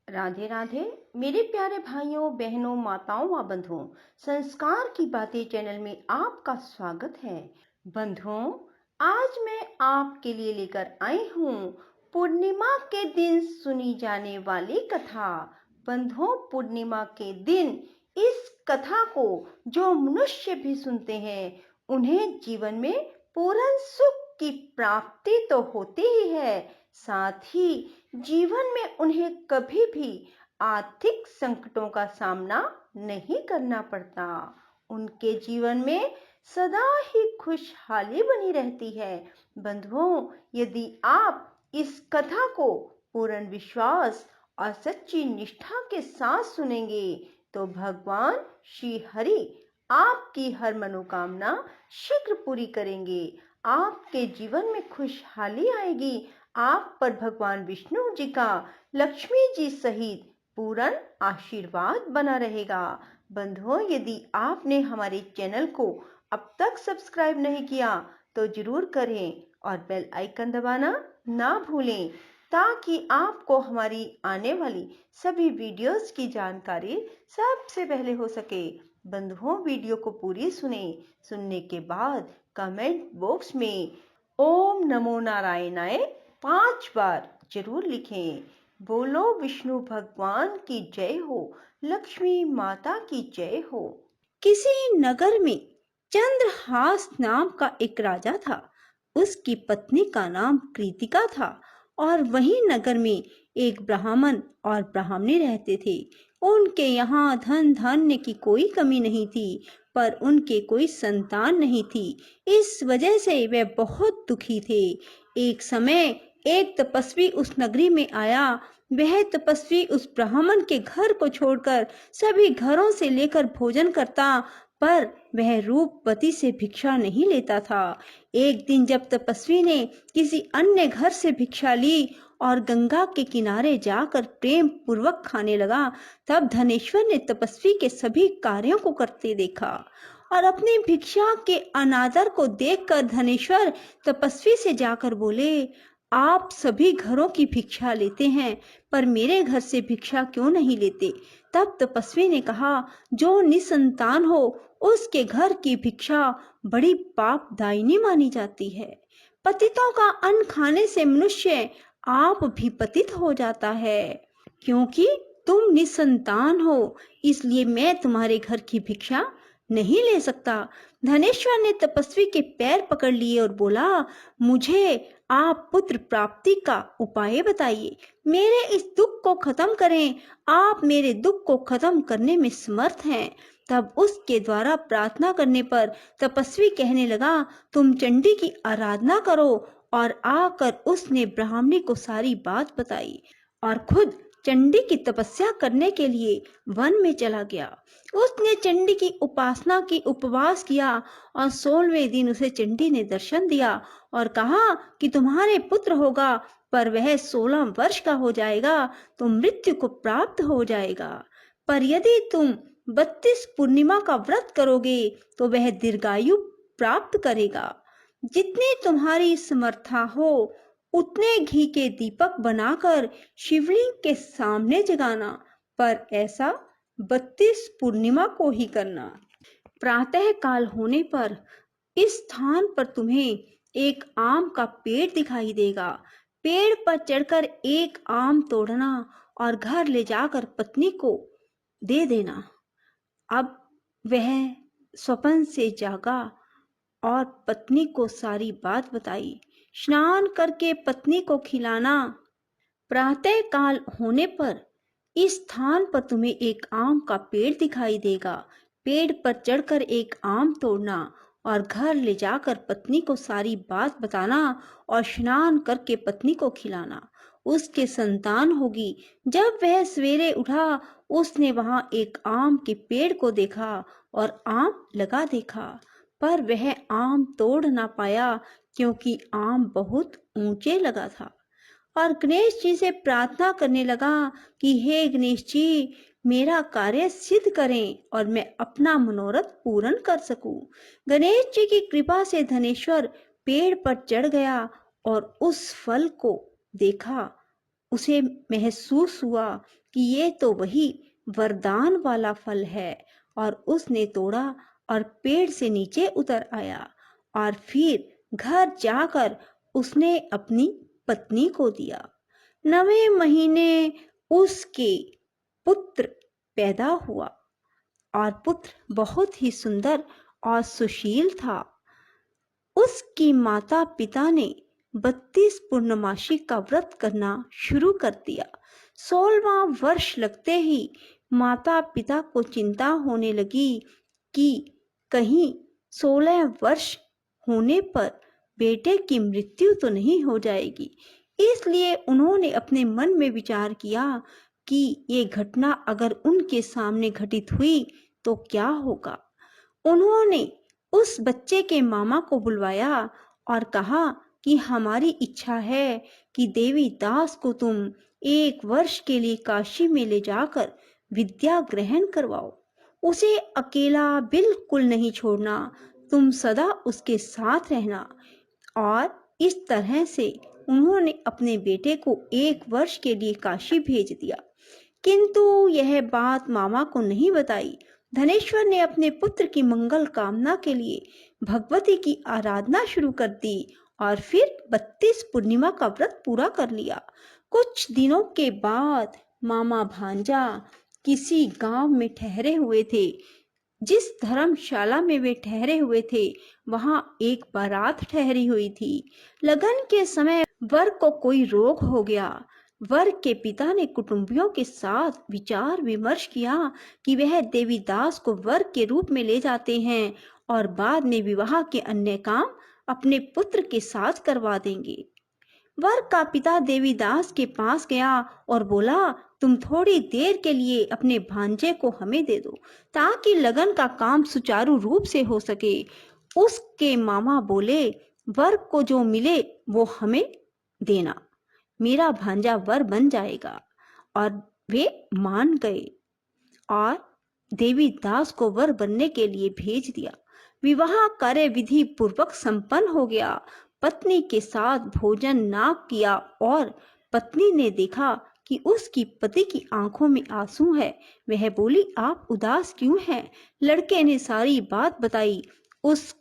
राधे राधे मेरे प्यारे भाइयों बहनों माताओं व बंधुओं। संस्कार की बातें चैनल में आपका स्वागत है। बंधुओं, आज मैं आपके लिए लेकर आई हूँ पूर्णिमा के दिन सुनी जाने वाली कथा। बंधुओं, पूर्णिमा के दिन इस कथा को जो मनुष्य भी सुनते हैं उन्हें जीवन में पूर्ण सुख की प्राप्ति तो होती ही है, साथ ही जीवन में उन्हें कभी भी आर्थिक संकटों का सामना नहीं करना पड़ता। उनके जीवन में सदा ही खुशहाली बनी रहती है। बंधुओं, यदि आप इस कथा को पूर्ण विश्वास और सच्ची निष्ठा के साथ सुनेंगे तो भगवान श्री हरि आपकी हर मनोकामना शीघ्र पूरी करेंगे। आपके जीवन में खुशहाली आएगी। आप पर भगवान विष्णु जी का लक्ष्मी जी सहित पूर्ण आशीर्वाद बना रहेगा। बंधुओं, यदि आपने हमारे चैनल को अब तक सब्सक्राइब नहीं किया तो जरूर करें और बेल आइकन दबाना ना भूलें ताकि आपको हमारी आने वाली सभी वीडियोस की जानकारी सबसे पहले हो सके। बंधुओं, वीडियो को पूरी सुनने के बाद कमेंट बॉक्स में ओम नमो नारायणाय 5 बार जरूर लिखें। बोलो विष्णु भगवान की जय हो, लक्ष्मी माता की जय हो। किसी नगर में चंद्रहास नाम का एक राजा था। उसकी पत्नी का नाम कृतिका था और वही नगर में एक ब्राह्मण और ब्राह्मणी रहते थे। उनके यहाँ धन धान्य की कोई कमी नहीं थी, पर उनके कोई संतान नहीं थी। इस वजह से वे बहुत दुखी थे। एक समय एक तपस्वी उस नगरी में आया। वह तपस्वी उस ब्राह्मण के घर को छोड़कर सभी घरों से लेकर भोजन करता, पर वह रूपवती से भिक्षा नहीं लेता था। एक दिन जब तपस्वी ने किसी अन्य घर से भिक्षा ली और गंगा के किनारे जाकर प्रेम पूर्वक खाने लगा, तब धनेश्वर ने तपस्वी के सभी कार्यों को करते देखा और अपनी भिक्षा के अनादर को देखकर धनेश्वर तपस्वी से जाकर बोले, आप सभी घरों की भिक्षा लेते हैं, पर मेरे घर से भिक्षा क्यों नहीं लेते? तब तपस्वी ने कहा, जो निसंतान हो उसके घर की भिक्षा बड़ी पापदायिनी मानी जाती है। पतितों का अन्न खाने से मनुष्य आप भी पतित हो जाता है। क्योंकि तुम निसंतान हो, इसलिए मैं तुम्हारे घर की भिक्षा नहीं ले सकता। धनेश्वर ने तपस्वी के पैर पकड़ लिए और बोला, मुझे आप पुत्र प्राप्ति का उपाय बताइए। मेरे इस दुख को खत्म करें। आप मेरे दुख को खत्म करने में समर्थ हैं। तब उसके द्वारा प्रार्थना करने पर तपस्वी कहने लगा, तुम चंडी की आराधना करो। और आकर उसने ब्राह्मणी को सारी बात बताई और खुद चंडी की तपस्या करने के लिए वन में चला गया। उसने चंडी की उपासना की, उपवास किया और 16वें दिन उसे चंडी ने दर्शन दिया और कहा कि तुम्हारे पुत्र होगा, पर वह 16 वर्ष का हो जाएगा तो मृत्यु को प्राप्त हो जाएगा। पर यदि तुम 32 पूर्णिमा का व्रत करोगे तो वह दीर्घायु प्राप्त करेगा। जितनी तुम्हारी समर्था हो उतने घी के दीपक बनाकर शिवलिंग के सामने जगाना, पर ऐसा 32 पूर्णिमा को ही करना। प्रातः काल होने पर इस स्थान पर तुम्हें एक आम का पेड़ दिखाई देगा। पेड़ पर चढ़कर एक आम तोड़ना और घर ले जाकर पत्नी को दे देना। अब वह स्वप्न से जागा और पत्नी को सारी बात बताई। स्नान करके पत्नी को खिलाना। प्रातः काल होने पर इस स्थान पर तुम्हें एक आम का पेड़ दिखाई देगा। पेड़ पर चढ़कर एक आम तोड़ना और घर ले जाकर पत्नी को सारी बात बताना और स्नान करके पत्नी को खिलाना। उसके संतान होगी। जब वह सवेरे उठा, उसने वहां एक आम के पेड़ को देखा और आम लगा देखा, पर वह आम तोड़ ना पाया क्योंकि आम बहुत ऊंचे लगा था और गणेश जी से प्रार्थना करने लगा कि हे गणेश जी, मेरा कार्य सिद्ध करें और मैं अपना मनोरथ पूर्ण कर सकूं। गणेश जी की कृपा से धनेश्वर पेड़ पर चढ़ गया और उस फल को देखा उसे महसूस हुआ कि ये तो वही वरदान वाला फल है, और उसने तोड़ा और पेड़ से नीचे उतर आया, और फिर घर जाकर उसने अपनी पत्नी को दिया। 9वें महीने उसके पुत्र पैदा हुआ, और पुत्र बहुत ही सुंदर और सुशील था। उसकी माता पिता ने 32 पूर्णमासी का व्रत करना शुरू कर दिया। 16वां वर्ष लगते ही माता पिता को चिंता होने लगी कि कहीं 16 वर्ष होने पर बेटे की मृत्यु तो नहीं हो जाएगी। इसलिए उन्होंने अपने मन में विचार किया कि ये घटना अगर उनके सामने घटित हुई तो क्या होगा। उन्होंने उस बच्चे के मामा को बुलवाया और कहा कि हमारी इच्छा है कि देवी दास को तुम 1 वर्ष के लिए काशी में ले जाकर विद्या ग्रहण करवाओ। उसे अकेला बिल्कुल नहीं छोड़ना, तुम सदा उसके साथ रहना। और इस तरह से उन्होंने अपने बेटे को 1 वर्ष के लिए काशी भेज दिया। किंतु यह बात मामा को नहीं बताई। धनेश्वर ने अपने पुत्र की मंगल कामना के लिए भगवती की आराधना शुरू कर दी और फिर 32 पूर्णिमा का व्रत पूरा कर लिया। कुछ दिनों के बाद मामा भांजा किसी गांव में ठहरे हुए थे। जिस धर्मशाला में वे ठहरे हुए थे वहां एक बारात ठहरी हुई थी। लगन के समय वर को कोई रोग हो गया। वर के पिता ने कुटुंबियों के साथ विचार विमर्श किया कि वह देवीदास को वर के रूप में ले जाते हैं और बाद में विवाह के अन्य काम अपने पुत्र के साथ करवा देंगे। वर का पिता देवीदास के पास गया और बोला, तुम थोड़ी देर के लिए अपने भांजे को हमें दे दो ताकि लगन का काम सुचारू रूप से हो सके। उसके मामा बोले, वर को जो मिले वो हमें देना, मेरा भांजा वर बन जाएगा। और वे मान गए और देवीदास को वर बनने के लिए भेज दिया। विवाह कार्य विधि पूर्वक संपन्न हो गया। पत्नी के साथ भोजन ना किया और पत्नी ने देखा कि उसकी पति की आंखों में आंसू है। वह बोली, आप उदास क्यों हैं? लड़के ने सारी बात बताई। उस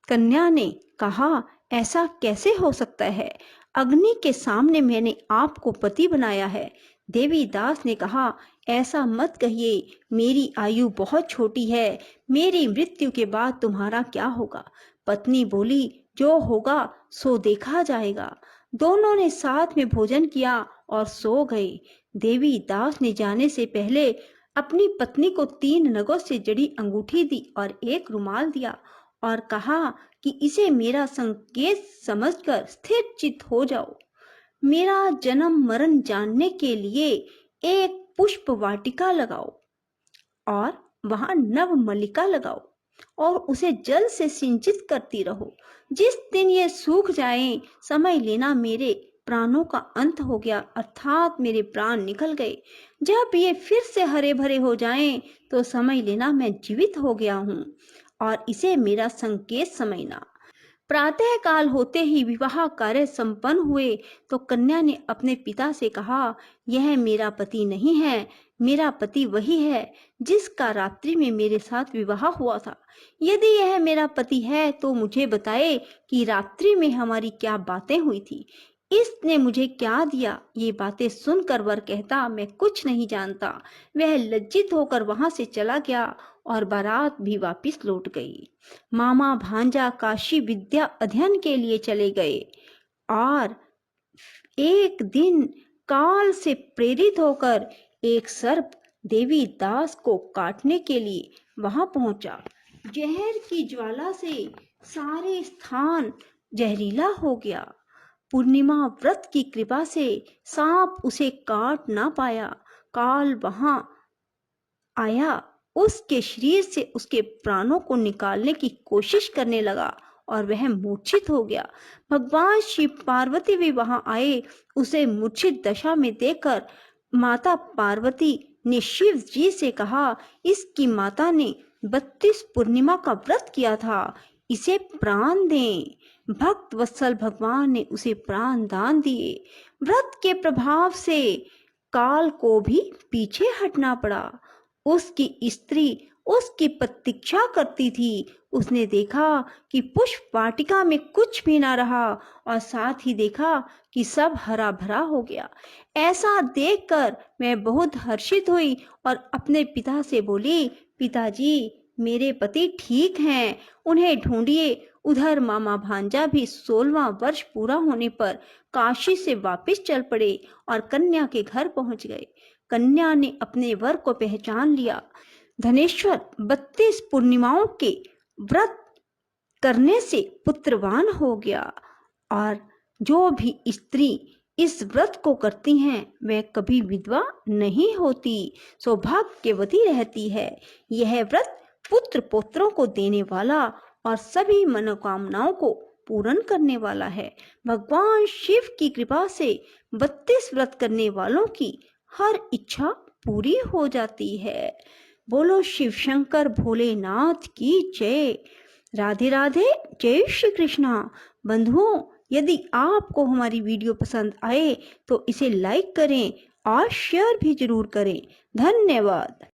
कन्या ने कहा, ऐसा कैसे हो सकता है? अग्नि के सामने मैंने आपको पति बनाया है। देवीदास ने कहा, ऐसा मत कहिए, मेरी आयु बहुत छोटी है, मेरी मृत्यु के बाद तुम्हारा क्या होगा? पत्नी बोली, जो होगा सो देखा जाएगा। दोनों ने साथ में भोजन किया और सो गए। देवीदास ने जाने से पहले अपनी पत्नी को 3 नगों से जड़ी अंगूठी दी और एक रुमाल दिया और कहा कि इसे मेरा संकेत समझकर स्थिर चित्त हो जाओ। मेरा जन्म मरण जानने के लिए एक पुष्प वाटिका लगाओ और वहां नव मल्लिका लगाओ और उसे जल से सिंचित करती रहो। जिस दिन ये सूख जाए समझ लेना मेरे प्राणों का अंत हो गया, अर्थात मेरे प्राण निकल गए। जब ये फिर से हरे भरे हो जाएं तो समझ लेना मैं जीवित हो गया हूँ और इसे मेरा संकेत समझना। प्रातः काल होते ही विवाह कार्य संपन्न हुए तो कन्या ने अपने पिता से कहा, यह मेरा पति नहीं है, मेरा पति वही है जिसका रात्रि में मेरे साथ विवाह हुआ था। यदि यह मेरा पति है तो मुझे बताए कि रात्रि में हमारी क्या बातें हुई थी, इसने मुझे क्या दिया। ये बातें सुनकर वर कहता, मैं कुछ नहीं जानता। वह लज्जित होकर वहां से चला गया और बारात भी वापस लौट गई। मामा भांजा काशी विद्या अध्ययन के लिए चले गए और एक दिन काल से प्रेरित होकर एक सर्प देवीदास को काटने के लिए वहां पहुंचा। जहर की ज्वाला से सारे स्थान जहरीला हो गया। पूर्णिमा व्रत की कृपा से सांप उसे काट ना पाया। काल वहां आया, उसके शरीर से उसके प्राणों को निकालने की कोशिश करने लगा और वह मूर्छित हो गया। भगवान शिव पार्वती भी वहां आए। उसे मूर्छित दशा में देखकर माता पार्वती ने शिव जी से कहा, इसकी माता ने 32 पूर्णिमा का व्रत किया था, इसे प्राण दें। भक्त वत्सल भगवान ने उसे प्राण दान दिए। व्रत के प्रभाव से काल को भी पीछे हटना पड़ा। उसकी स्त्री उसकी प्रतीक्षा करती थी। उसने देखा कि पुष्प वाटिका में कुछ भी ना रहा और साथ ही देखा कि सब हरा भरा हो गया। ऐसा देखकर मैं बहुत हर्षित हुई और अपने पिता से बोली, पिताजी, मेरे पति ठीक हैं, उन्हें ढूंढिए। उधर मामा भांजा भी 16वां वर्ष पूरा होने पर काशी से वापस चल पड़े और कन्या के घर पहुंच गए। कन्या ने अपने वर को पहचान लिया। धनेश्वर 32 पूर्णिमाओं के व्रत करने से पुत्रवान हो गया और जो भी स्त्री इस व्रत को करती हैं वह कभी विधवा नहीं होती, सौभाग्यवती रहती है। यह व्रत पुत्र पौत्रों को देने वाला और सभी मनोकामनाओं को पूर्ण करने वाला है। भगवान शिव की कृपा से 32 व्रत करने वालों की हर इच्छा पूरी हो जाती है। बोलो शिव शंकर भोलेनाथ की जय। राधे राधे, जय श्री कृष्णा। बंधुओं, यदि आपको हमारी वीडियो पसंद आए तो इसे लाइक करें और शेयर भी जरूर करें। धन्यवाद।